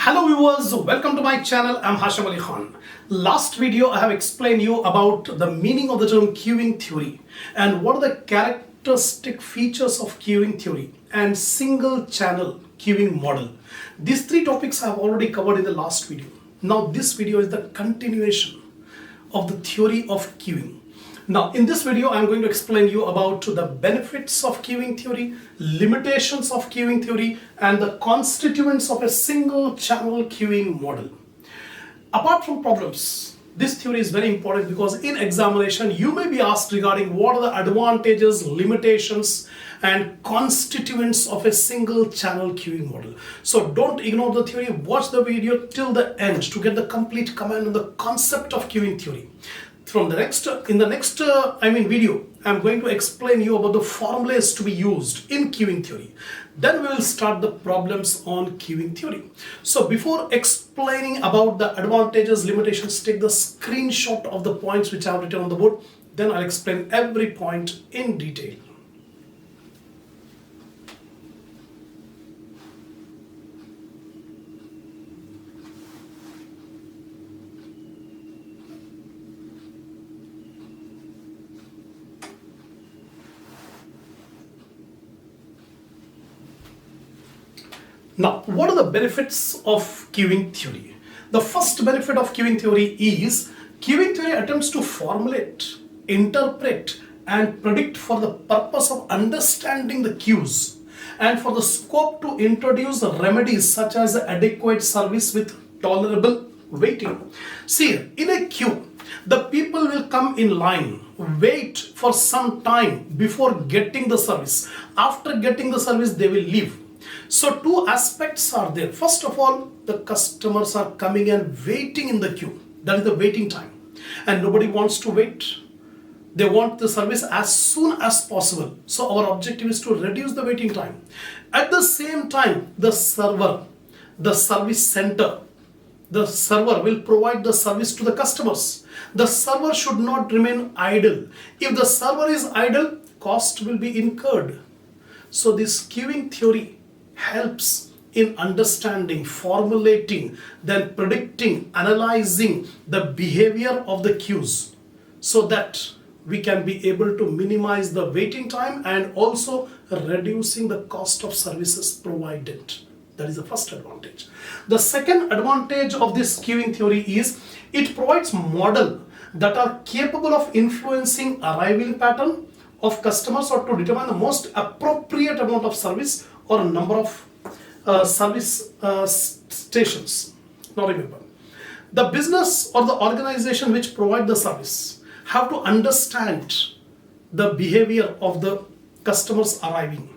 Hello viewers, welcome to my channel. I'm Hasham. Last video I have explained you about the meaning of the term queuing theory and what are the characteristic features of queuing theory and single channel queuing model. These three topics I have already covered in the last video. Now this video is the continuation of the theory of queuing. Now in this video I'm going to explain you about the benefits of queuing theory, limitations of queuing theory and the constituents of a single channel queuing model. Apart from problems, this theory is very important because in examination you may be asked regarding what are the advantages, limitations and constituents of a single channel queuing model. So don't ignore the theory, watch the video till the end to get the complete command on the concept of queuing theory. In the next video, I'm going to explain you about the formulas to be used in queuing theory. Then we will start the problems on queuing theory. So before explaining about the advantages, limitations, take the screenshot of the points which I have written on the board. Then I'll explain every point in detail. Now, what are the benefits of queuing theory? The first benefit of queuing theory is queuing theory attempts to formulate, interpret and predict for the purpose of understanding the queues and for the scope to introduce remedies such as adequate service with tolerable waiting. See, in a queue, the people will come in line, wait for some time before getting the service. After getting the service, they will leave. So two aspects are there. First of all, the customers are coming and waiting in the queue. That is the waiting time. And nobody wants to wait. They want the service as soon as possible. So our objective is to reduce the waiting time. At the same time, the server, the service center, the server will provide the service to the customers. The server should not remain idle. If the server is idle, cost will be incurred. So this queuing theory helps in understanding, formulating, then predicting, analyzing the behavior of the queues so that we can be able to minimize the waiting time and also reducing the cost of services provided. That is the first advantage. The second advantage of this queuing theory is it provides models that are capable of influencing arrival pattern of customers or to determine the most appropriate amount of service or number of service stations. Now remember, the business or the organization which provide the service have to understand the behavior of the customers arriving.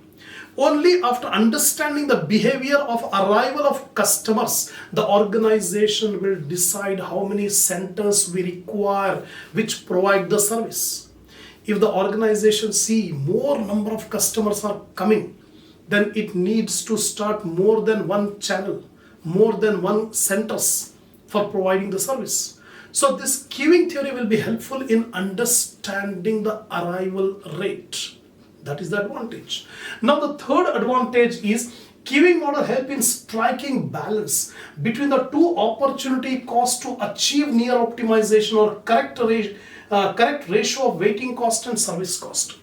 Only after understanding the behavior of arrival of customers, the organization will decide how many centers we require which provide the service. If the organization see more number of customers are coming, then it needs to start more than one channel, more than one centers for providing the service. So this queuing theory will be helpful in understanding the arrival rate. That is the advantage. Now the third advantage is queuing model help in striking balance between the two opportunity costs to achieve near optimization or correct ratio of waiting cost and service cost.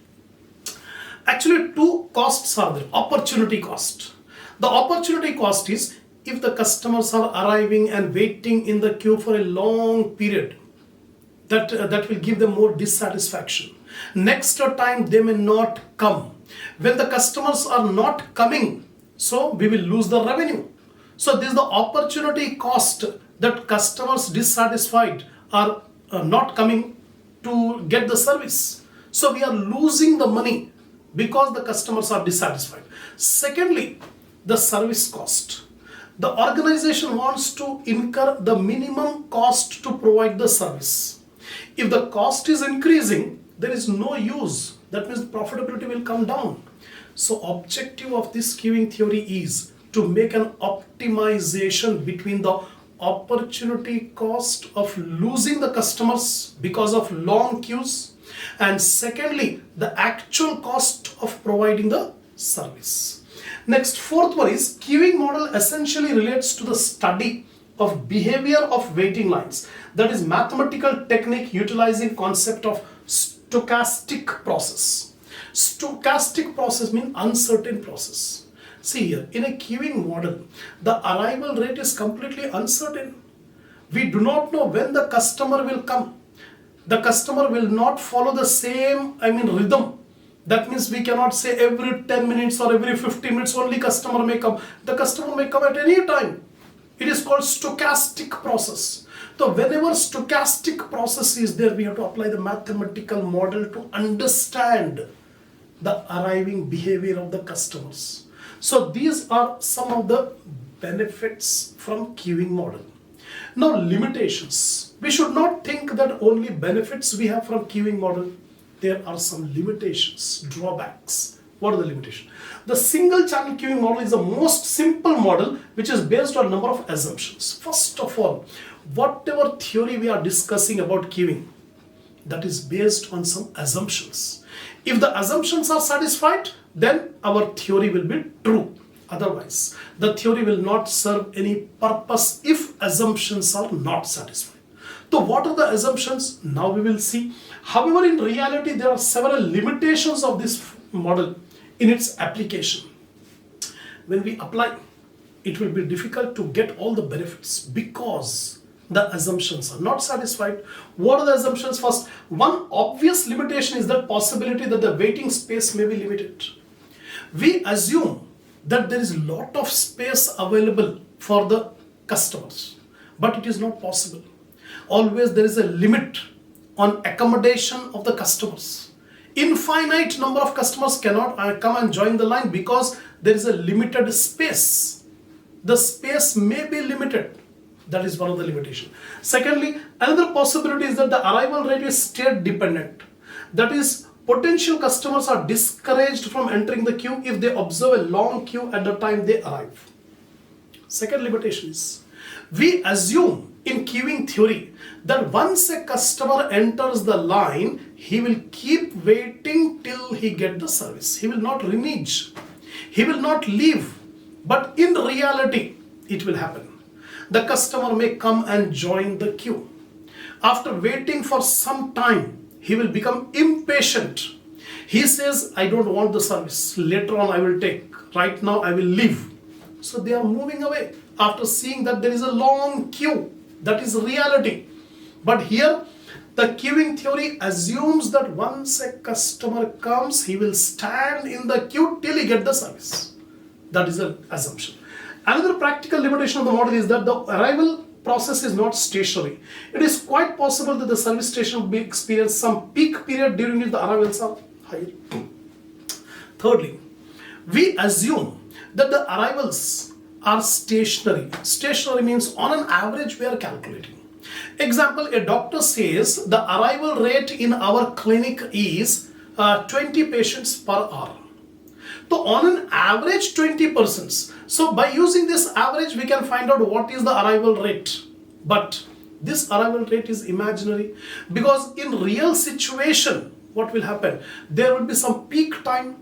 Actually, two costs are there. Opportunity cost. The opportunity cost is if the customers are arriving and waiting in the queue for a long period, that will give them more dissatisfaction. Next time they may not come. When the customers are not coming, so we will lose the revenue. So this is the opportunity cost that customers dissatisfied are not coming to get the service. So we are losing the money because the customers are dissatisfied. Secondly, the service cost. The organization wants to incur the minimum cost to provide the service. If the cost is increasing, there is no use. That means profitability will come down. So objective of this queuing theory is to make an optimization between the opportunity cost of losing the customers because of long queues and secondly the actual cost of providing the service. Next, fourth one is queuing model essentially relates to the study of behavior of waiting lines. That is mathematical technique utilizing concept of stochastic process. Stochastic process means uncertain process. See here, in a queuing model, the arrival rate is completely uncertain. We do not know when the customer will come. The customer will not follow the same, rhythm. That means we cannot say every 10 minutes or every 15 minutes only customer may come. The customer may come at any time. It is called stochastic process. So whenever stochastic process is there, we have to apply the mathematical model to understand the arriving behavior of the customers. So these are some of the benefits from queuing model. Now limitations. We should not think that only benefits we have from queuing model. There are some limitations, drawbacks. What are the limitations? The single channel queuing model is the most simple model which is based on a number of assumptions. First of all, whatever theory we are discussing about queuing, that is based on some assumptions. If the assumptions are satisfied, then our theory will be true. Otherwise, the theory will not serve any purpose if assumptions are not satisfied. So what are the assumptions? Now we will see. However, in reality, there are several limitations of this model in its application. When we apply, it will be difficult to get all the benefits because the assumptions are not satisfied. What are the assumptions? First, one obvious limitation is the possibility that the waiting space may be limited. We assume that there is a lot of space available for the customers, but it is not possible. Always there is a limit on accommodation of the customers. Infinite number of customers cannot come and join the line because there is a limited space. The space may be limited. That is one of the limitations. Secondly, another possibility is that the arrival rate is state dependent. That is, potential customers are discouraged from entering the queue if they observe a long queue at the time they arrive. Second limitation is, we assume in queuing theory that once a customer enters the line, he will keep waiting till he gets the service. He will not renege. He will not leave. But in reality, it will happen. The customer may come and join the queue. After waiting for some time, he will become impatient. He says, I don't want the service. Later on I will take. Right now I will leave. So they are moving away after seeing that there is a long queue. That is reality. But here, the queuing theory assumes that once a customer comes, he will stand in the queue till he gets the service. That is the assumption. Another practical limitation of the model is that the arrival process is not stationary. It is quite possible that the service station will experience some peak period during which the arrivals are higher. Thirdly, we assume that the arrivals are stationary. Stationary means on an average we are calculating. Example, a doctor says the arrival rate in our clinic is 20 patients per hour. So on an average 20 persons. So by using this average we can find out what is the arrival rate. But this arrival rate is imaginary because in real situation what will happen? There will be some peak time,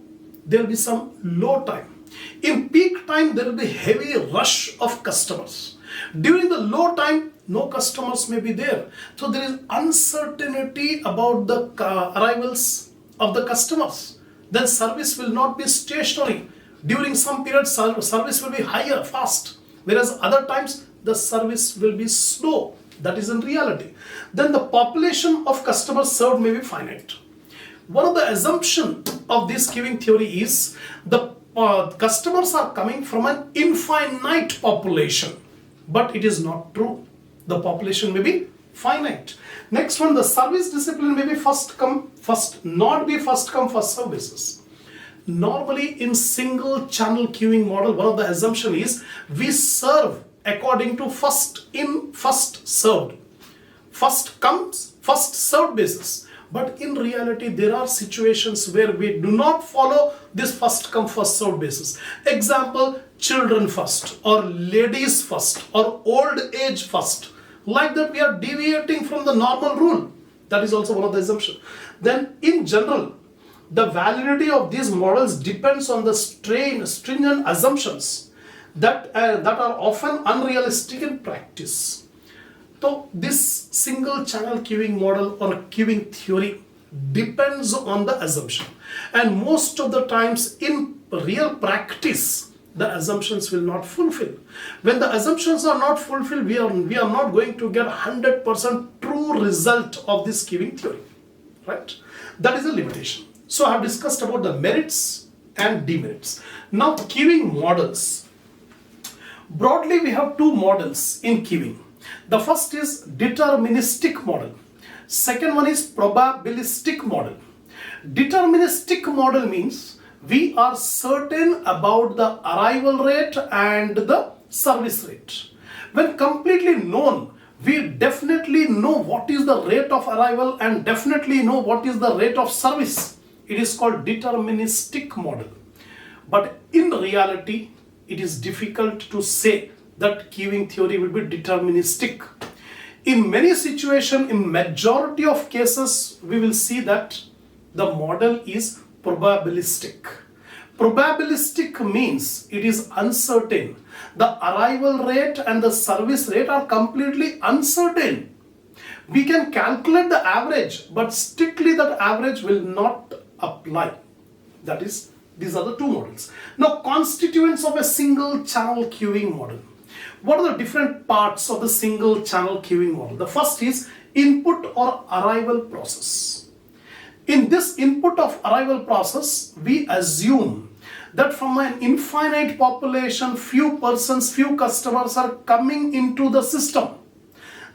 there will be some low time. In peak time there will be heavy rush of customers. During the low time no customers may be there. So there is uncertainty about the arrivals of the customers. Then service will not be stationary. During some period service will be higher, fast. Whereas other times the service will be slow. That is in reality. Then the population of customers served may be finite. One of the assumptions of this queuing theory is the customers are coming from an infinite population. But it is not true. The population may be finite. Next one, the service discipline may be first come, first, not be first come, first serve basis. Normally in single channel queuing model, one of the assumption is we serve according to first in, first served. First comes, first served basis. But in reality, there are situations where we do not follow this first come, first served basis. Example, children first, or ladies first, or old age first. Like that, we are deviating from the normal rule. That is also one of the assumptions. Then, in general, the validity of these models depends on the stringent assumptions that are often unrealistic in practice. So this single channel queuing model or queuing theory depends on the assumption, and most of the times in real practice the assumptions will not fulfill. When the assumptions are not fulfilled, we are not going to get 100% true result of this queuing theory, right? That is a limitation. So I have discussed about the merits and demerits. Now queuing models. Broadly we have two models in queuing. The first is deterministic model. Second one is probabilistic model. Deterministic model means we are certain about the arrival rate and the service rate. When completely known, we definitely know what is the rate of arrival and definitely know what is the rate of service. It is called deterministic model. But in reality, it is difficult to say that queuing theory will be deterministic. In many situations, in majority of cases, we will see that the model is probabilistic. Probabilistic means it is uncertain. The arrival rate and the service rate are completely uncertain. We can calculate the average, but strictly that average will not apply. That is, these are the two models. Now, constituents of a single channel queuing model. What are the different parts of the single channel queuing model? The first is input or arrival process. In this input of arrival process, we assume that from an infinite population, few persons, few customers are coming into the system.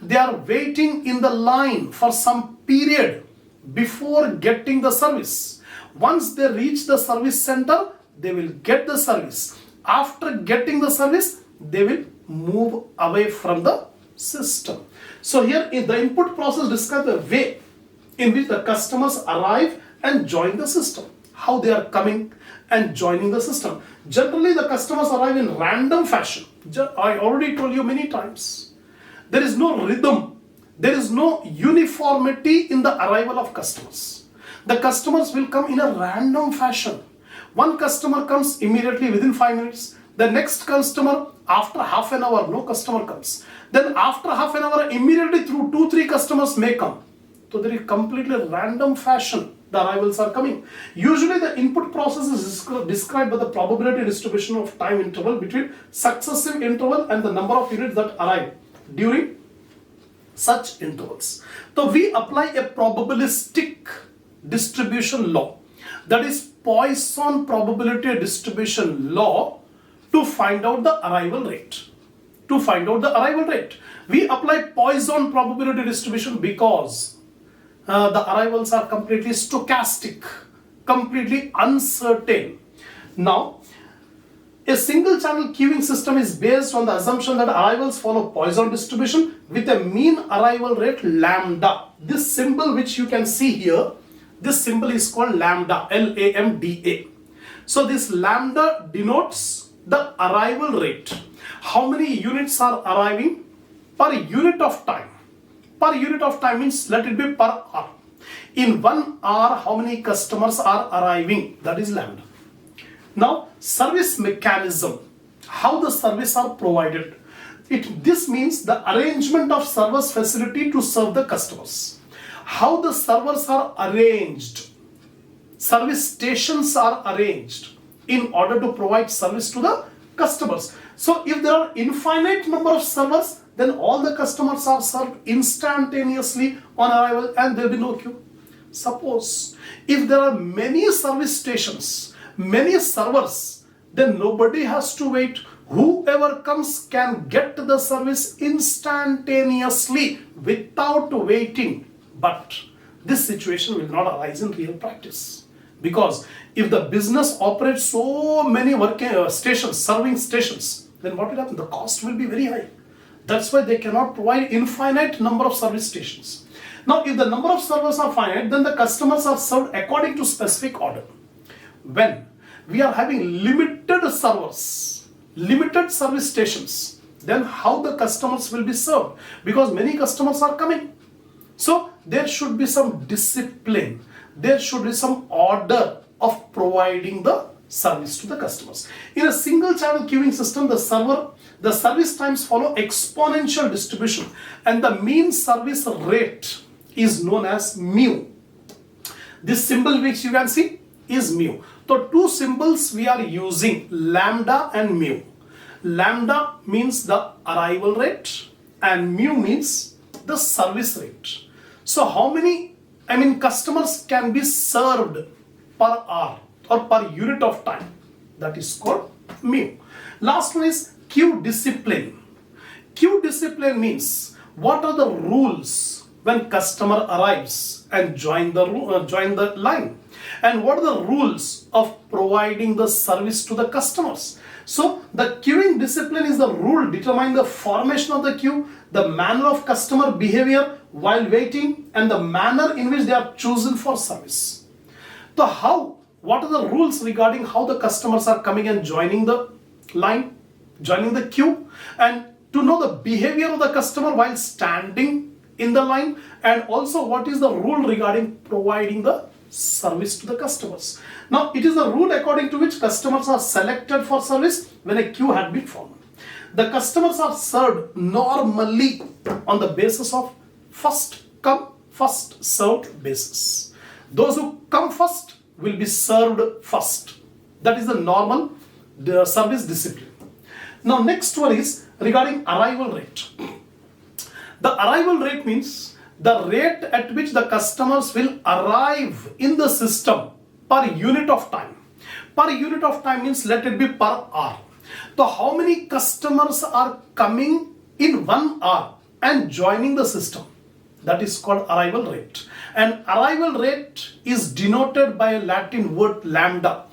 They are waiting in the line for some period before getting the service. Once they reach the service center, they will get the service. After getting the service, they will move away from the system. So here in the input process describes the way in which the customers arrive and join the system. How they are coming and joining the system. Generally the customers arrive in random fashion. I already told you many times. There is no rhythm. There is no uniformity in the arrival of customers. The customers will come in a random fashion. One customer comes immediately within 5 minutes. The next customer after half an hour, no customer comes. Then after half an hour, immediately through 2-3 customers may come. So there is completely random fashion the arrivals are coming. Usually the input process is described by the probability distribution of time interval between successive interval and the number of units that arrive during such intervals. So we apply a probabilistic distribution law, that is Poisson probability distribution law, to find out the arrival rate. We apply Poisson probability distribution because the arrivals are completely stochastic, completely uncertain. Now, a single channel queuing system is based on the assumption that arrivals follow Poisson distribution with a mean arrival rate lambda. This symbol which you can see here, this symbol is called lambda, L-A-M-D-A. So this lambda denotes the arrival rate. How many units are arriving per unit of time? Per unit of time means let it be per hour. In 1 hour, how many customers are arriving? That is lambda. Now, service mechanism. How the service are provided. This means the arrangement of service facility to serve the customers. How the servers are arranged. Service stations are arranged in order to provide service to the customers. So if there are infinite number of servers, then all the customers are served instantaneously on arrival and there will be no queue. Suppose if there are many service stations, many servers, then nobody has to wait. Whoever comes can get the service instantaneously without waiting. But this situation will not arise in real practice. Because if the business operates so many stations, serving stations, then what will happen? The cost will be very high. That's why they cannot provide infinite number of service stations. Now, if the number of servers are finite, then the customers are served according to specific order. When we are having limited servers, limited service stations, then how the customers will be served? Because many customers are coming. So there should be some discipline. there should be some order of providing the service to the customers. In a single channel queuing system, the service times follow exponential distribution, and the mean service rate is known as mu. This symbol which you can see is mu. So two symbols we are using, lambda and mu. Lambda means the arrival rate and mu means the service rate. So how many customers can be served per hour or per unit of time? That is called mu. Last one is queue discipline. Queue discipline means what are the rules when customer arrives and join the line, and what are the rules of providing the service to the customers. So the queuing discipline is the rule determining the formation of the queue, the manner of customer behavior while waiting, and the manner in which they are chosen for service. So what are the rules regarding how the customers are coming and joining the line, joining the queue, and to know the behavior of the customer while standing in the line, and also what is the rule regarding providing the service to the customers. Now it is the rule according to which customers are selected for service when a queue had been formed. The customers are served normally on the basis of first come first served basis. Those who come first will be served first. That is the normal service discipline. Now next one is regarding arrival rate. The arrival rate means the rate at which the customers will arrive in the system per unit of time. Per unit of time means let it be per hour. So how many customers are coming in 1 hour and joining the system? That is called arrival rate. And arrival rate is denoted by a Latin word lambda.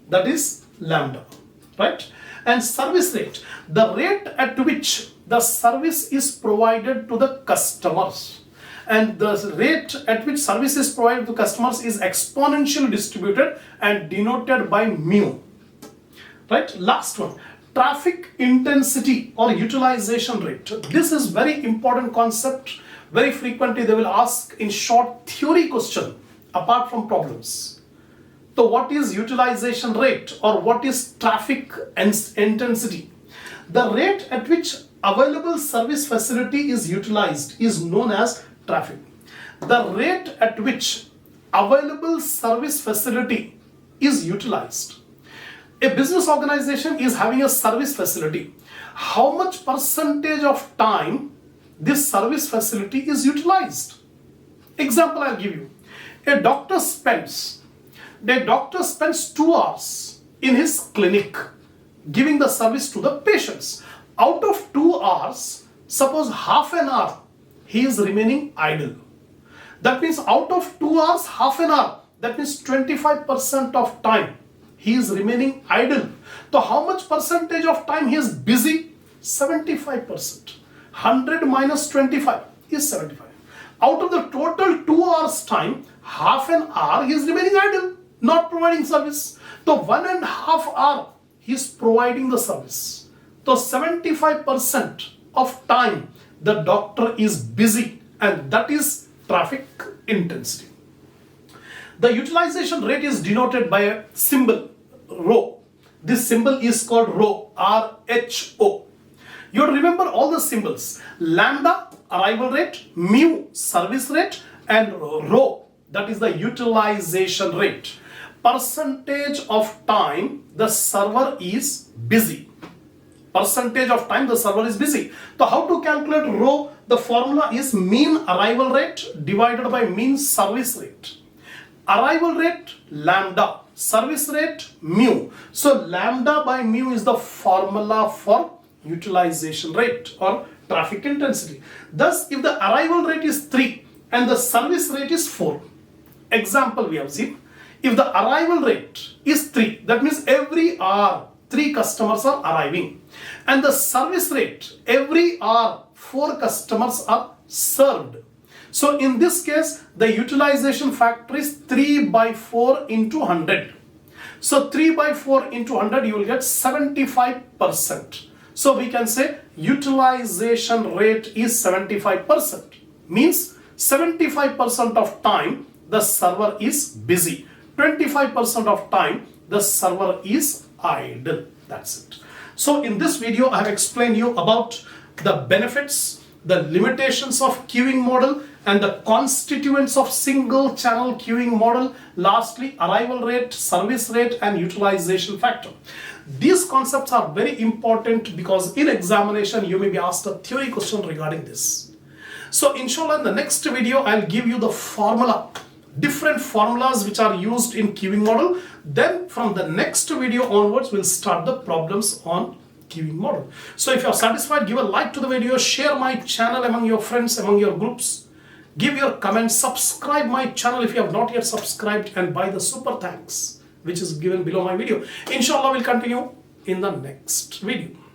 That is lambda, right? And service rate, the rate at which the service is provided to the customers, and the rate at which service is provided to customers is exponentially distributed and denoted by mu, right? Last one, traffic intensity or utilization rate. This is very important concept. Very frequently they will ask in short theory question apart from problems. So what is utilization rate or what is traffic intensity? The rate at which available service facility is utilized is known as traffic. The rate at which available service facility is utilized. A business organization is having a service facility. How much percentage of time this service facility is utilized? Example I'll give you. A doctor spends 2 hours in his clinic giving the service to the patients. Out of 2 hours, suppose half an hour he is remaining idle. That means out of 2 hours, half an hour, that means 25% of time he is remaining idle. So how much percentage of time he is busy? 75%. 100 minus 25 is 75. Out of the total 2 hours time, half an hour he is remaining idle, not providing service. So 1.5 hour he is providing the service. So 75% of time the doctor is busy, and that is traffic intensity. The utilization rate is denoted by a symbol rho. This symbol is called rho, R-H-O. You remember all the symbols: lambda, arrival rate; mu, service rate; and rho, that is the utilization rate. Percentage of time the server is busy. Percentage of time the server is busy. So how to calculate rho? The formula is mean arrival rate divided by mean service rate. Arrival rate lambda, service rate mu. So lambda by mu is the formula for utilization rate or traffic intensity. Thus, if the arrival rate is 3 and the service rate is 4, example we have seen, if the arrival rate is 3, that means every hour 3 customers are arriving, and the service rate every hour 4 customers are served. So in this case the utilization factor is 3 by 4 into 100. So 3 by 4 into 100 you will get 75%. So we can say utilization rate is 75%. Means 75% of time the server is busy. 25% of time, the server is idle. That's it. So in this video, I have explained you about the benefits, the limitations of queuing model, and the constituents of single channel queuing model. Lastly, arrival rate, service rate, and utilization factor. These concepts are very important because in examination you may be asked a theory question regarding this. So inshallah, in the next video I'll give you the formula, different formulas which are used in queuing model. Then from the next video onwards we'll start the problems on queuing model. So if you are satisfied, give a like to the video, share my channel among your friends, among your groups, give your comments, subscribe my channel if you have not yet subscribed, and buy the super thanks which is given below my video. Inshallah, we'll continue in the next video.